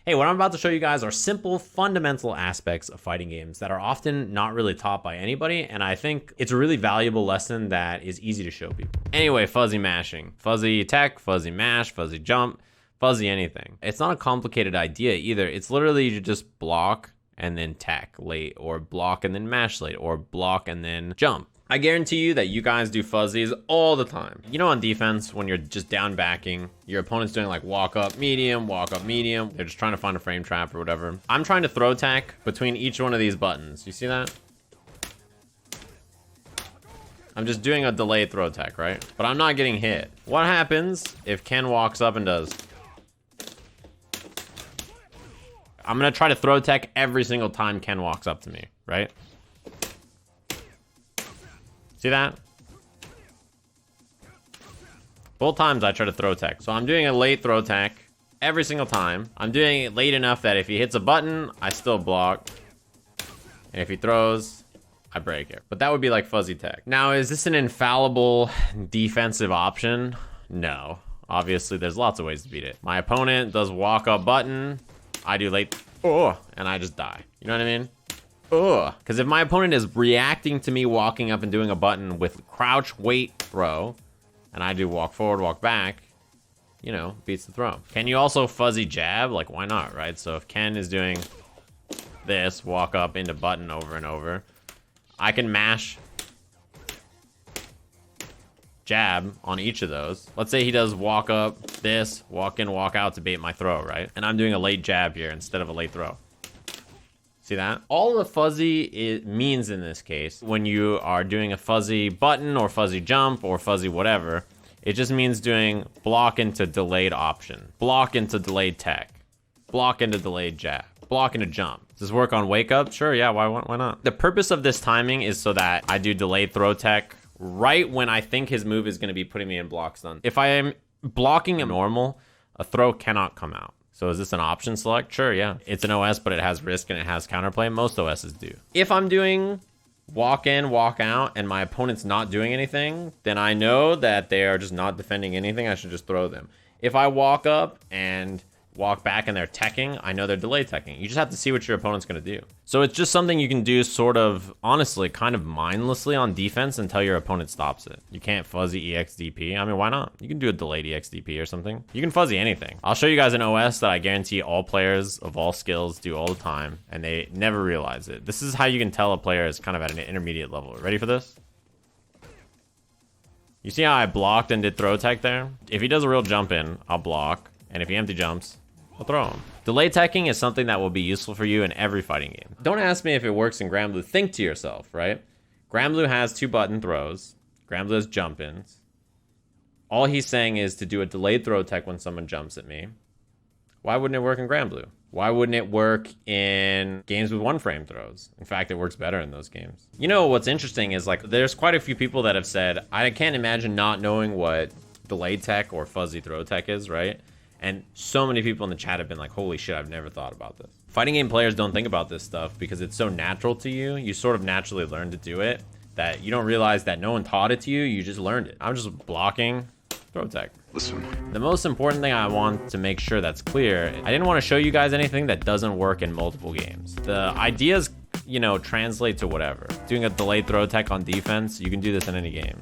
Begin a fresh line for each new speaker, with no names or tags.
Hey, what I'm about to show you guys are simple, fundamental aspects of fighting games that are often not really taught by anybody, and I think it's a really valuable lesson that is easy to show people. Anyway, fuzzy mashing. Fuzzy tech, fuzzy mash, fuzzy jump, fuzzy anything. It's not a complicated idea either. It's literally you just block and then tech late, or block and then mash late, or block and then jump. I guarantee you that you guys do fuzzies all the time. You know, on defense, when you're just down backing, your opponent's doing like walk up medium. They're just trying to find a frame trap or whatever. I'm trying to throw tech between each one of these buttons. You see that? I'm just doing a delayed throw tech, right? But I'm not getting hit. What happens if Ken walks up and does? I'm gonna try to throw tech every single time Ken walks up to me, right? See that? Both times I try to throw tech. So I'm doing a late throw tech every single time. I'm doing it late enough that if he hits a button, I still block. And if he throws, I break it. But that would be like fuzzy tech. Now, is this an infallible defensive option? No. Obviously, there's lots of ways to beat it. My opponent does walk up button. I do late, and I just die. You know what I mean? Because if my opponent is reacting to me walking up and doing a button with crouch, wait, throw, and I do walk forward, walk back, you know, beats the throw. Can you also fuzzy jab? Like, why not, right? So if Ken is doing this, walk up into button over and over, I can mash jab on each of those. Let's say he does walk up, this, walk in, walk out to bait my throw, right? And I'm doing a late jab here instead of a late throw. See that? All the fuzzy means in this case, when you are doing a fuzzy button or fuzzy jump or fuzzy whatever, it just means doing block into delayed option, block into delayed tech, block into delayed jab, block into jump. Does this work on wake up? Sure, yeah, why not? The purpose of this timing is so that I do delayed throw tech right when I think his move is going to be putting me in block stun. If I am blocking a normal, a throw cannot come out. So is this an option select? Sure, yeah. It's an OS, but it has risk and it has counterplay. Most OSs do. If I'm doing walk in, walk out, and my opponent's not doing anything, then I know that they are just not defending anything. I should just throw them. If I walk up and walk back and they're teching, I know they're delay teching. You just have to see what your opponent's gonna do. So it's just something you can do sort of, honestly, kind of mindlessly on defense until your opponent stops it. You can't fuzzy EXDP. I mean, why not? You can do a delayed EXDP or something. You can fuzzy anything. I'll show you guys an OS that I guarantee all players of all skills do all the time, and they never realize it. This is how you can tell a player is kind of at an intermediate level. Ready for this? You see how I blocked and did throw tech there? If he does a real jump in, I'll block. And if he empty jumps, I'll throw him. Delay teching is something that will be useful for you in every fighting game. Don't ask me if it works in Granblue. Think to yourself, right? Granblue has 2 button throws. Granblue has jump ins. All he's saying is to do a delayed throw tech when someone jumps at me. Why wouldn't it work in Granblue? Why wouldn't it work in games with 1 frame throws? In fact, it works better in those games. You know, what's interesting is like, there's quite a few people that have said, I can't imagine not knowing what delayed tech or fuzzy throw tech is, right? And so many people in the chat have been like, holy shit, I've never thought about this. Fighting game players don't think about this stuff because it's so natural to you. You sort of naturally learn to do it that you don't realize that no one taught it to you. You just learned it. I'm just blocking throw tech.
Listen.
The most important thing I want to make sure that's clear, I didn't want to show you guys anything that doesn't work in multiple games. The ideas, you know, translate to whatever. Doing a delayed throw tech on defense, you can do this in any game.